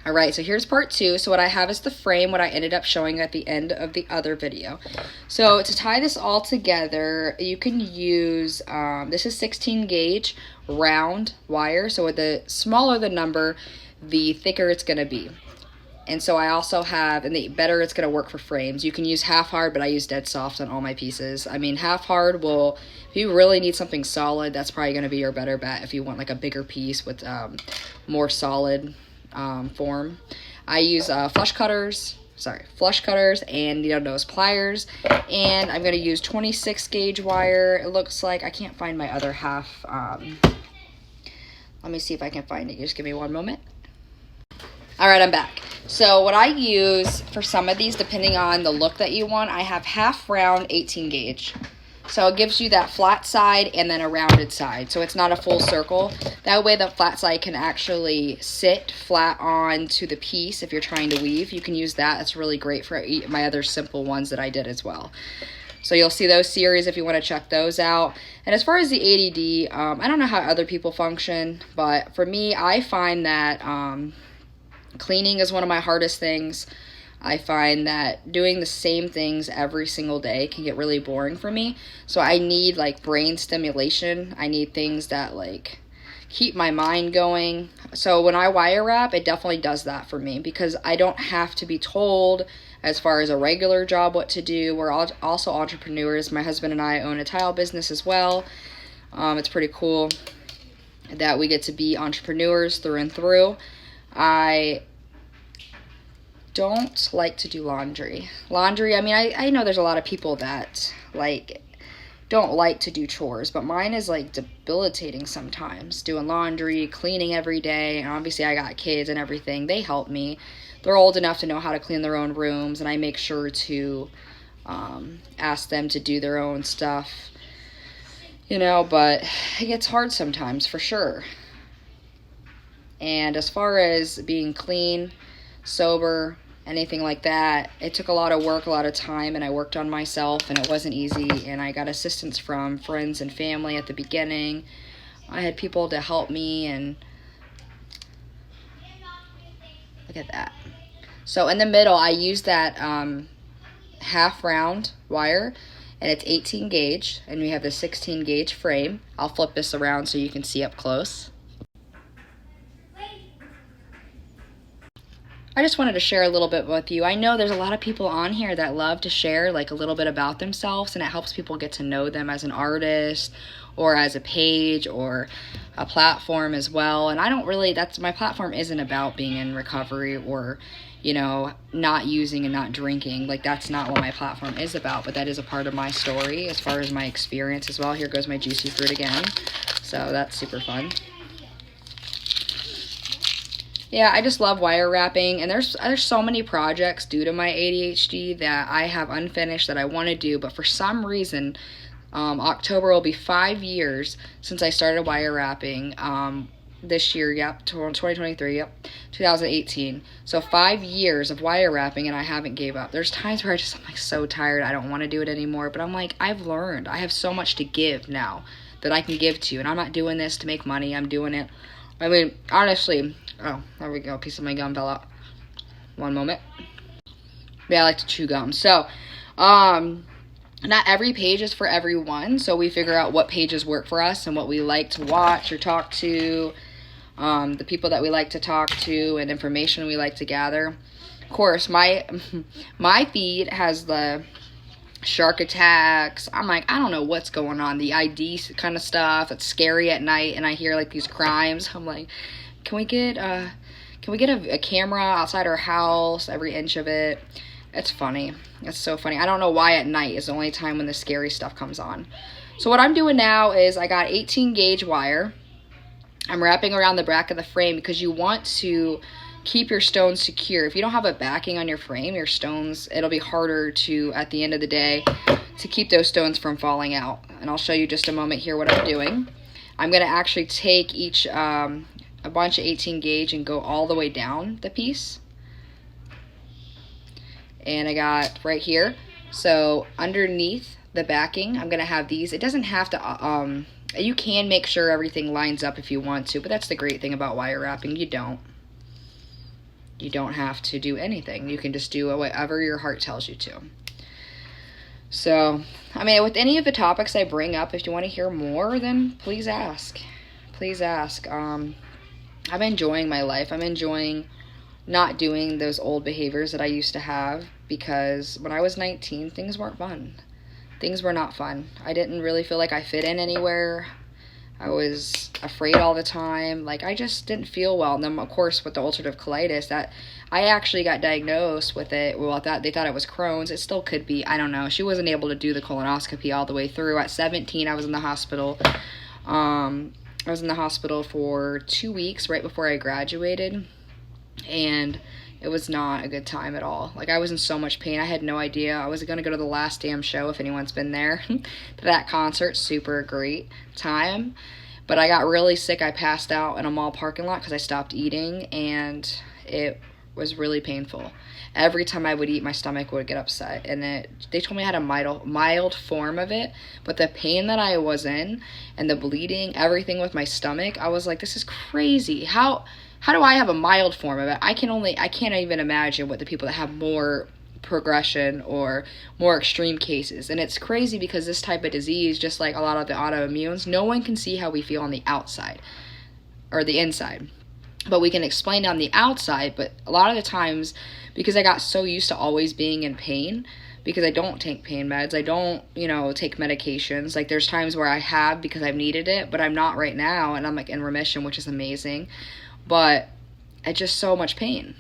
All right, so here's part 2. So what I have is the frame, what I ended up showing at the end of the other video. So to tie this all together, you can use, this is 16 gauge round wire. So with the smaller the number, the thicker it's going to be. And so I also have, and the better it's going to work for frames. You can use half hard, but I use dead soft on all my pieces. I mean, half hard will, if you really need something solid, that's probably going to be your better bet if you want like a bigger piece with more solid form. I use flush cutters and needle nose pliers, and I'm going to use 26 gauge wire. It looks like, I can't find my other half. Let me see if I can find it. Just give me one moment. All right, I'm back. So what I use for some of these, depending on the look that you want, I have half round 18 gauge. So it gives you that flat side and then a rounded side. So it's not a full circle. That way the flat side can actually sit flat onto the piece if you're trying to weave. You can use that. It's really great for my other simple ones that I did as well. So you'll see those series if you want to check those out. And as far as the ADD, I don't know how other people function, but for me, I find that cleaning is one of my hardest things. I find that doing the same things every single day can get really boring for me. So I need like brain stimulation. I need things that like keep my mind going. So when I wire wrap, it definitely does that for me because I don't have to be told as far as a regular job what to do. We're all also entrepreneurs. My husband and I own a tile business as well. It's pretty cool that we get to be entrepreneurs through and through. I don't like to do laundry. I mean, I know there's a lot of people that like don't like to do chores, but mine is like debilitating sometimes. Doing laundry, cleaning every day, and obviously I got kids and everything. They help me. They're old enough to know how to clean their own rooms, and I make sure to ask them to do their own stuff, you know, but it gets hard sometimes for sure. And as far as being clean, sober, anything like that, it took a lot of work, a lot of time, and I worked on myself, and it wasn't easy, and I got assistance from friends and family at the beginning. I had people to help me, and look at that. So in the middle, I used that half round wire, and it's 18 gauge, and we have the 16 gauge frame. I'll flip this around so you can see up close. I just wanted to share a little bit with you. I know there's a lot of people on here that love to share like a little bit about themselves, and it helps people get to know them as an artist or as a page or a platform as well. And I don't really, my platform isn't about being in recovery or, you know, not using and not drinking. Like that's not what my platform is about, but that is a part of my story as far as my experience as well. Here goes my juicy fruit again. So that's super fun. Yeah, I just love wire wrapping, and there's so many projects due to my ADHD that I have unfinished that I want to do, but for some reason, October will be 5 years since I started wire wrapping. This year, yep, 2023, yep, 2018. So 5 years of wire wrapping, and I haven't gave up. There's times where I'm like so tired, I don't want to do it anymore, but I'm like, I've learned. I have so much to give now that I can give to you, and I'm not doing this to make money. I'm doing it. I mean, honestly, oh, there we go. A piece of my gum fell out. One moment. Yeah, I like to chew gum. So, not every page is for everyone. So we figure out what pages work for us and what we like to watch or talk to, the people that we like to talk to, and information we like to gather. Of course, my feed has the shark attacks. I'm like, I don't know what's going on. The ID kind of stuff. It's scary at night, and I hear like these crimes. I'm like, can we get a camera outside our house, every inch of it? It's funny. It's so funny. I don't know why at night is the only time when the scary stuff comes on. So what I'm doing now is I got 18 gauge wire. I'm wrapping around the back of the frame because you want to keep your stones secure. If you don't have a backing on your frame, your stones, it'll be harder to, at the end of the day, to keep those stones from falling out. And I'll show you just a moment here what I'm doing. I'm going to actually take each, a bunch of 18 gauge and go all the way down the piece. And I got right here. So underneath the backing, I'm going to have these. It doesn't have to, you can make sure everything lines up if you want to, but that's the great thing about wire wrapping. You don't. You don't have to do anything. You can just do whatever your heart tells you to. So, I mean, with any of the topics I bring up, if you want to hear more, then please ask. Please ask. I'm enjoying my life. I'm enjoying not doing those old behaviors that I used to have, because when I was 19, things weren't fun. Things were not fun. I didn't really feel like I fit in anywhere. I was afraid all the time. Like, I just didn't feel well. And then, of course, with the ulcerative colitis, that I actually got diagnosed with it. Well, they thought it was Crohn's. It still could be. I don't know. She wasn't able to do the colonoscopy all the way through. At 17, I was in the hospital. I was in the hospital for 2 weeks right before I graduated. And it was not a good time at all. Like, I was in so much pain. I had no idea. I was going to go to the Last Damn Show, if anyone's been there. To that concert. Super great time. But I got really sick. I passed out in a mall parking lot because I stopped eating, and it was really painful. Every time I would eat, my stomach would get upset. And they told me I had a mild form of it. But the pain that I was in and the bleeding, everything with my stomach, I was like, this is crazy. How do I have a mild form of it? I can't even imagine what the people that have more progression or more extreme cases. And it's crazy because this type of disease, just like a lot of the autoimmunes, no one can see how we feel on the outside or the inside. But we can explain on the outside. But a lot of the times, because I got so used to always being in pain, because I don't take pain meds, I don't, take medications. Like, there's times where I have because I've needed it, but I'm not right now, and I'm like in remission, which is amazing. But it's just so much pain.